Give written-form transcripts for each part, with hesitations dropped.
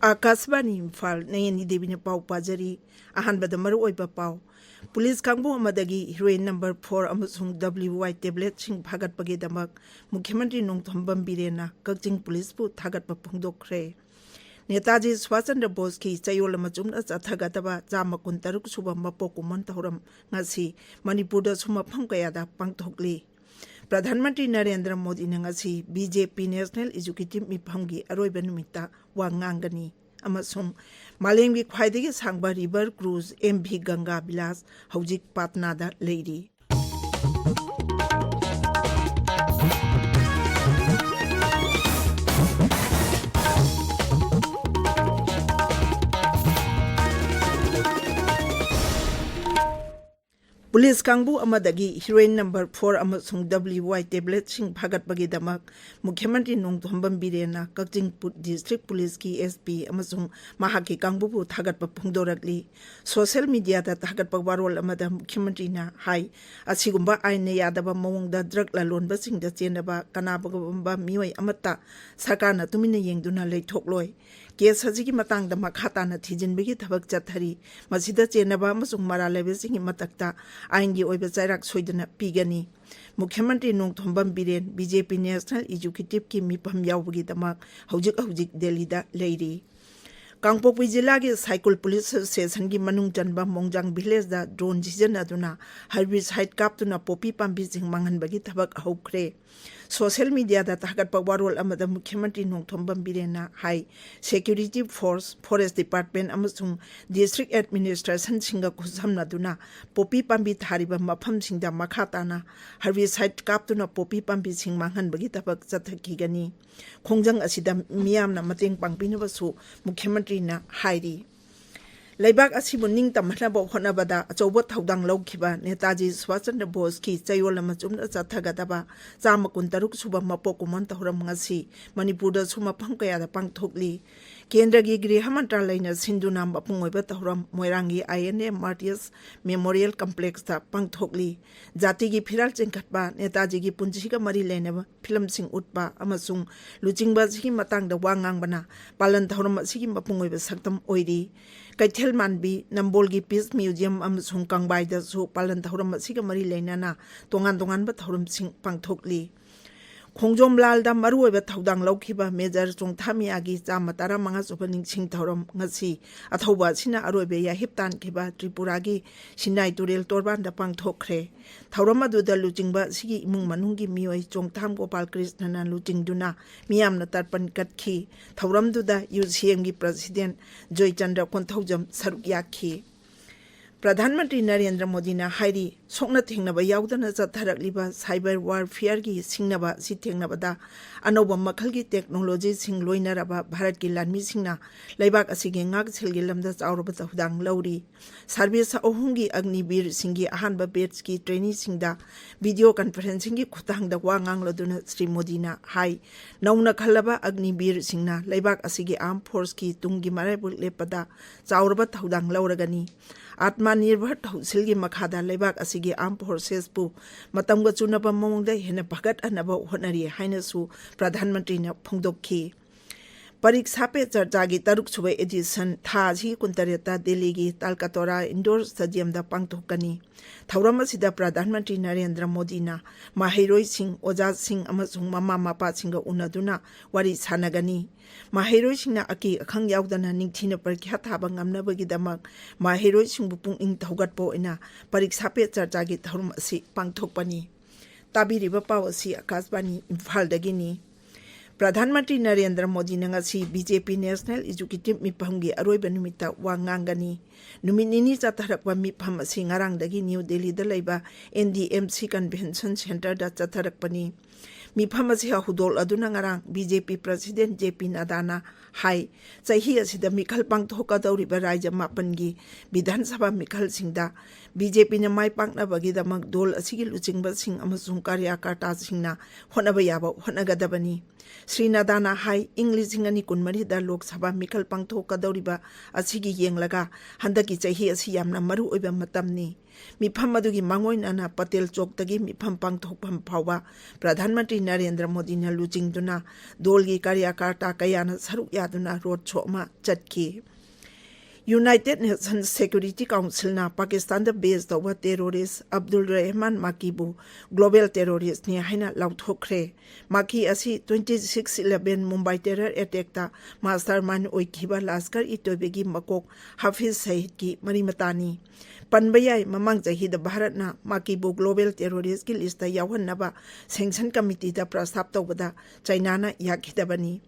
आकाशवाणी इम्फाल नयनी देवी ने पाव पाजरी अहानबद मरु ओइबा पाव पुलिस कांगबो अमदगी हीरोइन नंबर 4 अमसुंग WY टेबलेट सिंग भागत पगे दमक मुख्यमंत्री नोंगथोंबम बिरेना कक्चिंग पुलिस पु थागत फोंदोखरे नेताजी सुभाष चंद्र बोस की चयोल मचुम चथगतबा 163 सुबा मपोकुमन तौरम ngasi मणिपुर दा सुमफम कयादा पांगथोकली प्रधानमंत्री नरेंद्र मोदी ने बीजेपी नेशनल एजुकेटिव मिफमगी अरोइबा नुमिता वा nganggani amasung malemgi khwaidagi sangba river cruise MV Ganga Vilas hojik Patna da leiri police कांगबू अमदगी हीरोइन नंबर 4 अमसुंग WY टेबलेट सिंग भागत बगे दमक मुख्यमंत्री नोंगथोंबम बिरेना कक्चिंग डिस्ट्रिक्ट पुलिस की SP अमसुंग महाकी कांगबू थागत फोंदोरकली सोशल मीडिया दा थागत वारोल अमदा मुख्यमंत्री ना हाई असिगुंबा आइन यादबा मवंगदा ड्रग लालोनबा सिंग दा चेनबा कनाबगबा मियोय अमत्ता सरकारना तुमिना येंगदुना लेथोकलोय केस हजिगी मतंग दा मखाताना थिजिनबगी थबक चथरी मसिदा चेनबा अमसुंग मरा लेबेसिंग मतकता आइनगी ओइबा चाइराक सोइदना पीगनी मुख्यमंत्री Nongthombam villain BJP national educative की मिफम यावबगी दमक हौजिक दिल्ली दा लेरी कांगपोकपी जिला के साइकिल पुलिस स्टेशन की मनुंग चनबा मोंगजांग विलेज दा ड्रोन सिजनदुना हर्बिसाइड कापतुना पोपी पाम्बी सिंग मांगनबगी थबक हौख्रे सोशल मीडिया दा थागत वारोल अमदा मुख्यमंत्री नोंगथोंबम बिरेना high security force forest department अमसुंग डिस्ट्रिक्ट एडमिनिस्ट्रेशन सिंगा खुसमनदुना पोपी पाम्बी थारिबा मफम सिंगदा मखाताना हर्बिसाइड कापतुना पोपी पाम्बी सिंग मांगनबगी थबक चथकीगनी खोंजंग असिदा मियामना मतेंग पांगपिनबसु मुख्यमंत्री ना हाइरी लेबाक असिबु निंग तमहनबो होनबदा अचौबो थौदांग लौखिबा नेताजी सुभाष चंद्र बोस की चयोल मचुम चथगदबा 163 सुबा मपोकुमन तौरम ngasi मणिपुर दा सुमफम कयादा पांगथोकली केंद्र की गृह मंत्रालय ने सिंधुना मपुंगोइबा तौरम मोइरांगी INA मार्टियस मेमोरियल कॉम्प्लेक्स दा पांगथोकली जाति की फिराल चिंखटबा नेताजी की पुंजिगा मरी लेनेबा फिल्म सिंग उटबा अमसुंग लुचिंगबा सिगी मतंग दा वांगांगबना पालन तौरम सिगी मपुंगोइबा सक्तम ओइरी कैथेल मानबी नंबोल की पीस म्यूजियम अमसुंग कांगबाई सु पालन थौरम असिगा मरी लेनाना तोंगान तोंगानबा थौरम सिंग पांगथोकली खोंजोम लाल दा मरुओइबा थौदांग लौखिबा मेजर चोंगथामियागी 115 सुबा निंगसिंग थौरम ngasi अथौबा सिना अरोइबे या हिप्तान खिबा त्रिपुरा की सिनाई तुरेल तोरबान दा पांगथोखरे थौरम अदुदा लुचिंगबा सिगी इमुंग मनुंगी मियोय चोंगथाम गोपाल कृष्णना लुचिंगदुना मियामना तर्पण कटखी थौरम दुदा UCM की प्रेसिडेंट जयचंद्र कोंथौजम सरुक याखी प्रधानमंत्री नरेंद्र मोदी ने हाइरी सोक्ना थेंगनबा याउदना चथरकलिबा साइबर वारफेयर की सिंगनबा सि थेंगनबदा अनौबा मखल की टेक्नोलॉजी सिंग लोइनरबा भारत की लानमी सिंगना लेबाक असिगे ngak silgi lamda chauraba chawdang lauri service अहुंगी अग्निवीर सिंगी अहानबा बैच की ट्रेनी सिंगदा वीडियो कॉन्फ्रेंसिंग की खुतांगदा वांगांग लदुना श्री मोदी ना हाई नौना खलबा अग्निवीर सिंगना लेबाक असिगे आर्म फोर्स की तुंगी मराइबु लेपदा चाउरबा थौदांग लौरगनी आत्मनिर्भर थौसिलगी मखादा लेबाक असिगे आर्म फोर्सेस पु मतंगा चुनबा मौंगदा हेना भगत अनबा होनरी हाइनसु प्रधानमंत्री ने फोंदोखी परीक्षा पे चर्चा की 3 सुबह एडिशन था कुंतरेता दिल्ली की तालकतोरा इंडोर स्टेडियम दा पांगथोकनी थौरम असिदा प्रधानमंत्री नरेंद्र मोदी ना माहिरोई सिंह ओजा सिंह अमसुंग ममा मापा सिंह उनदुना वारी सानगनी माहिरोई सिंह अकी अखंग याउदना निंगथिना परीक्षा थाबा ngamnabagi damak माहिरोई सिंह पुंग इंग थौगतपो इना परीक्षा पे चर्चा की थौरम असि पांगथोकपनी ताबिरिबा पाव असि आकाशवाणी इम्फाल दगिनी प्रधानमंत्री नरेंद्र मोदी ने बीजेपी नेशनल एजुकेटिव मिफम की अरोइबा नुमिता वा nganggani नुमित निनी चथरकवा मिफम असि ngarangdagi न्यू दिल्ली दा लैबा NDMC कन्वेंशन सेंटर दा चथरकपनी मिफम असि हुदोल अदुना ngarang बीजेपी प्रेसिडेंट JP नड्डाना हाई चही असिदा मिखल पांगथोकदौरिबा राज्य मापन की विधानसभा मिखल सिंगदा बीजेपी ने माई पांगनबगी दमक दोल असिगी लुचिंगबा सिंग अमसुंग कार्यकर्ता सिंगना होनबा याबा होनगदबनी श्री नड्डाना हाई इंग्लिश सिंगनी कुनमरी दा लोकसभा मिखल पांगथोकदौरिबा असिगी येंगलगा हंदकी चही असि यामना मरु ओइबा मतमनी ꯃꯤꯐꯝ ꯑꯗꯨꯒꯤ ꯃꯥꯡꯑꯣꯏꯅꯅ ꯄꯇꯦꯜ ꯆꯣꯛꯇꯒꯤ ꯃꯤꯐꯝ ꯄꯥꯡꯊꯣꯛꯐꯝ ꯐꯥꯎꯕ ꯄ꯭ꯔꯙꯥꯟ ꯃꯟꯇ꯭ꯔꯤ ꯅꯔꯦꯟꯗ꯭ꯔ ꯃꯣꯗꯤꯅ ꯂꯨꯆꯤꯡꯗꯨꯅ ꯗꯣꯜꯒꯤ ꯀꯥꯔꯌꯀꯔꯇꯥ ꯀꯌꯥꯅ ꯁꯔꯨꯛ ꯌꯥꯗꯨꯅ ꯔꯣꯗ ꯁꯣ ꯑꯃ ꯆꯠꯈꯤ꯫ United Nation security council Pakistan base तौब टेरोरिस्ट अब्दुल रहमान माकीबू ग्लोबल टेरोरिस्ट ने हाइना लाउथोखरे। माकी असी 26/11 मुंबई टेरर अटैक मास्टरमाइंड ओइखिबा लश्कर इतोबेगी मकोक हाफिज सईद की मरीमतानी। पनबयाई ममांग चहीद भारतना माकीबू ग्लोबल टेरोरिस्ट की लिस्ट यावहन्नबा सैंक्शन कमिटी प्रस्ताव तौबदा चाइनाना याखिदबनी।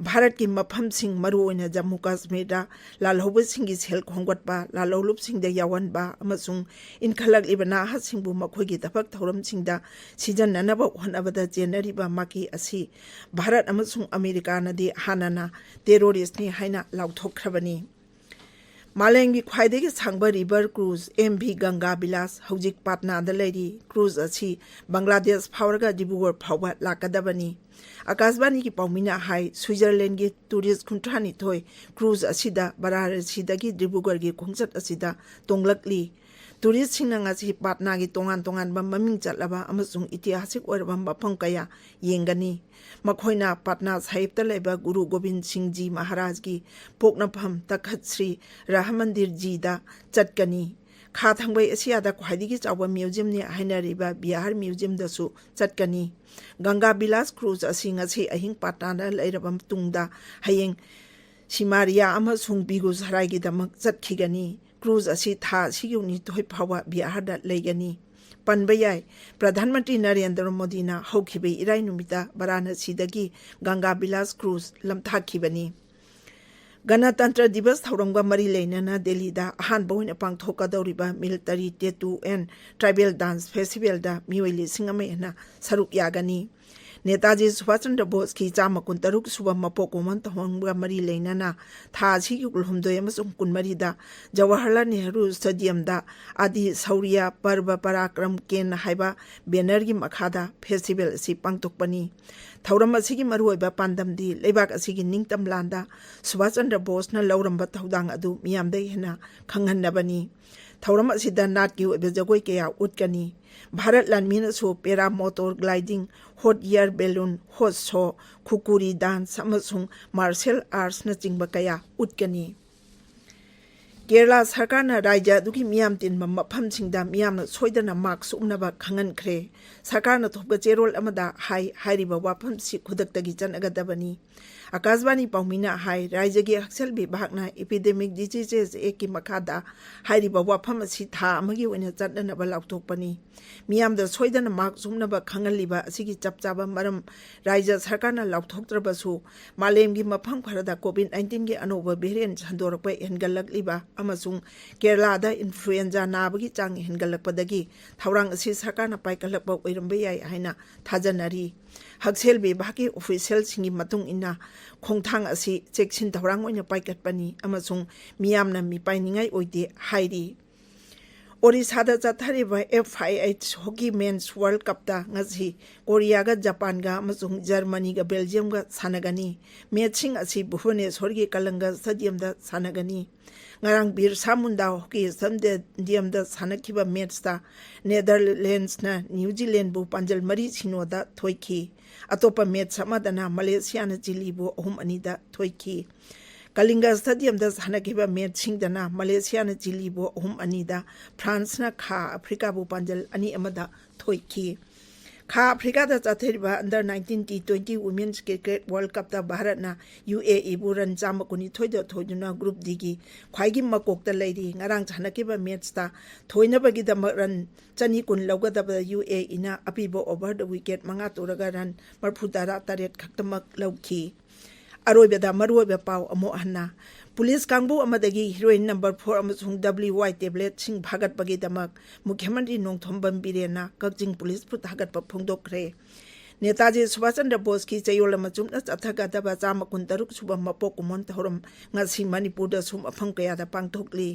भारत की मफम सिंह मरुओइना जम्मू कश्मीर लालहौबसिंगी सेल खोंगटबा लालौलुपसिंगदा यावनबा अमसुंग इनखलगलिबा नाहासिंगबु मखोइगी थबक थौरमसिंगदा सिजन्ननबा होनबदा जेनरिबा माकी असी भारत अमसुंग अमेरिकानदी हानाना टेरोरिस्टनी हाइना लाउथोखरबनी। मालेंगी ख्वाइदेगी सांबा river cruise MV Ganga Bilas हौजिक पाटनादा लेरी। क्रूज असी बांग्लादेश फावरगा डिब्रूगढ़ फावबा लाकदबनी। आकाशवाणी की पाउमिना हाई स्विट्जरलैंड की टूरिस्ट 32 क्रूज असिदा वाराणसीदगी डिब्रूगढ़ की खोंचत असिदा तोंगलकली। टूरिस्ट सिंह पाटना की तोंगान तोंगानबा ममिंग चलबा अमसुंग ऐतिहासिक ओइरबा मफम कया येंगनी। मखोइना पाटना साहिबता लेबा गुरु गोविंद सिंह जी महाराज की पोकनफम तखत श्री रहमंदिर जीदा चटकनी। खा थंगबै एशियादा ख्वाइदिगी चावबा म्यूजियम ने हाइनरिबा बिहार म्यूजियम दसु चटकनी। गंगा बिलास क्रूज असी ngasi अहिंग पाटना लेरबा तुंगदा हयेंग सिमारिया अमसुंग बिगुसराय की दमक चटखिगनी। क्रूज असी था सिगुनी तोय फावा बिहारदा लेगनी। पनबयाई प्रधानमंत्री नरेंद्र मोदी हौखिबे इराय नुमिता वाराणसीदगी गंगा बिलास क्रूज लमथाखिबनी। गणतंत्र दिवस थौरंगा मरी लेनना दिल्लीदा अहानबा ओइना पांगथोकदौरिबा military tattoo and tribal dance festival मियोइ 1,000 सरुक यागनी। नेताजी सुभाष चंद्र बोस की 163 सुबा मपोक उमन थौरंगा मरी लेनना था असिगी 23 जवाहरलाल नेहरू स्टेडियम आदि शौर्य पर्व पराक्रम केन हाइबा बैनर की मखादा फेस्टिवल असी पांगथोकपनी। थौरम असिगी मरुओइबा पांदमदी लेबाक असिगी निंगतम लांदा सुभाष चंद्र बोसना लौरंबा थौदांग अदु मियामदा हेना खंगहन्नबनी। थौरम असिदा नाटकी ओइबा जगोई कया उटकनी। भारत लानमीनसु para motor gliding, hot air balloon, hot show, khukuri dance अमसुंग मार्शल आर्ट्स नचिंबा कया उटकनी। केरला सरकार राज्य अदुगी मियाम तिनबा मफमसिंगदा मियामना सोइदना मार्क्स उमनबा खंगनख्रे। सरकार थोपा चेरोल अमदा हाइरिबा वाफमसि खुदक्तगी चनगदबनी। आकाशवाणी पाउमिना हाई राज्य की हक्सेल विभागना एपिडेमिक डिजीजेस एक्ट की मखादा हाइरिबा वाफम असि था अमगी ओइना चटनबा लाउथोकपनी। मियामदा सोइदना मार्क्स उमनबा खंगलिबा असिगी चपचाबा मरम राज्य सरकारना लाउथोकत्रबसु मालेमगी मफम खरदा कोविड-19 की अनोबा वेरिएंट संदोरकपा हेनगलकलिबा अमसुंग केरलादा इन्फ्लुएंजा नाबगी चांग हेनगलकपदगी थौरांग असि सरकारना पाइकलकपा ओइरंबा याय हाइना थाजनरी। हक्सेल विभाग की ऑफिशियल सिंगी मतुंग इना खोंथांग असी चेक्सिन थौरांग ओइना पाइकटपनी अमसुंग मियामना मिपाइनिंगाई ओइदे हाइरी। ओडिशादा चथरिबा FIH हॉकी मेन्स वर्ल्ड कपता ngasi कोरियागा जापानगा अमसुंग जर्मनीगा बेल्जियमगा सानगनी। मैचिंग असी भुवनेश्वरगी कलंगा स्टेडियमदा सानगनी। ngarang बिरसा मुंडा हॉकी स्टेडियमदा सानखिबा मैचता नेदरलैंड्सना न्यूजीलैंडबु पांजल 3-0 थोइखी। अतोपा मैच अमदना मलेशियाना चिलीबु 3-2 थोइखी। कलिंगा स्टेडियमदा सानखिबा मैचसिंगदना मलेशियाना चिलीबु 3-2 फ्रांसना खा अफ्रीकाबु पांजल 2-1 थोइखी। खा अफ्रीकादा चथरिबा under 19 T20 women's cricket world कपता भारतना UAE बु रन 123 थोइदुना ग्रुप डी की ख्वाइगी मकोकता लेरी। ngarang सानखिबा मैचता थोइनबगीदमक रन 200 लौगदबा UAE ना अपीबो ओवर द विकेट 5 तोरगा रन 43 खक्तमक लौखी। अरोइबदा मरुओइबा पाउ अमो हन्ना पुलिस कांगबू अमदगी हीरोइन नंबर 4 अमसुंग WY टेब्लेट सिंह भागतपगीदमक मुख्यमंत्री नोंथोंबम बिरेना कक्जिंग पुलिस फुट हागतप फोंदोखरे। नेताजी सुभाष चंद्र बोस की चयोल मचुमना चथगदबा 163 सुबा मपोक उमन थौरम ngasi मणिपुरदा सुम अफम कयादा पांगथोकली।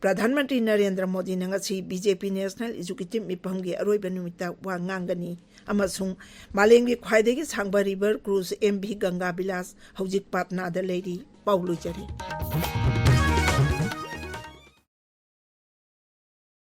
प्रधानमंत्री Narendra Modi ngasi BJP national executive मिफमगी अरोइबा नुमिता वा nganggani अमसुंग मालेंगी ख्वाइदेगी सांबा river cruise MV Ganga Bilas हौजिक पाटनादा लेरी पाउलुजरी।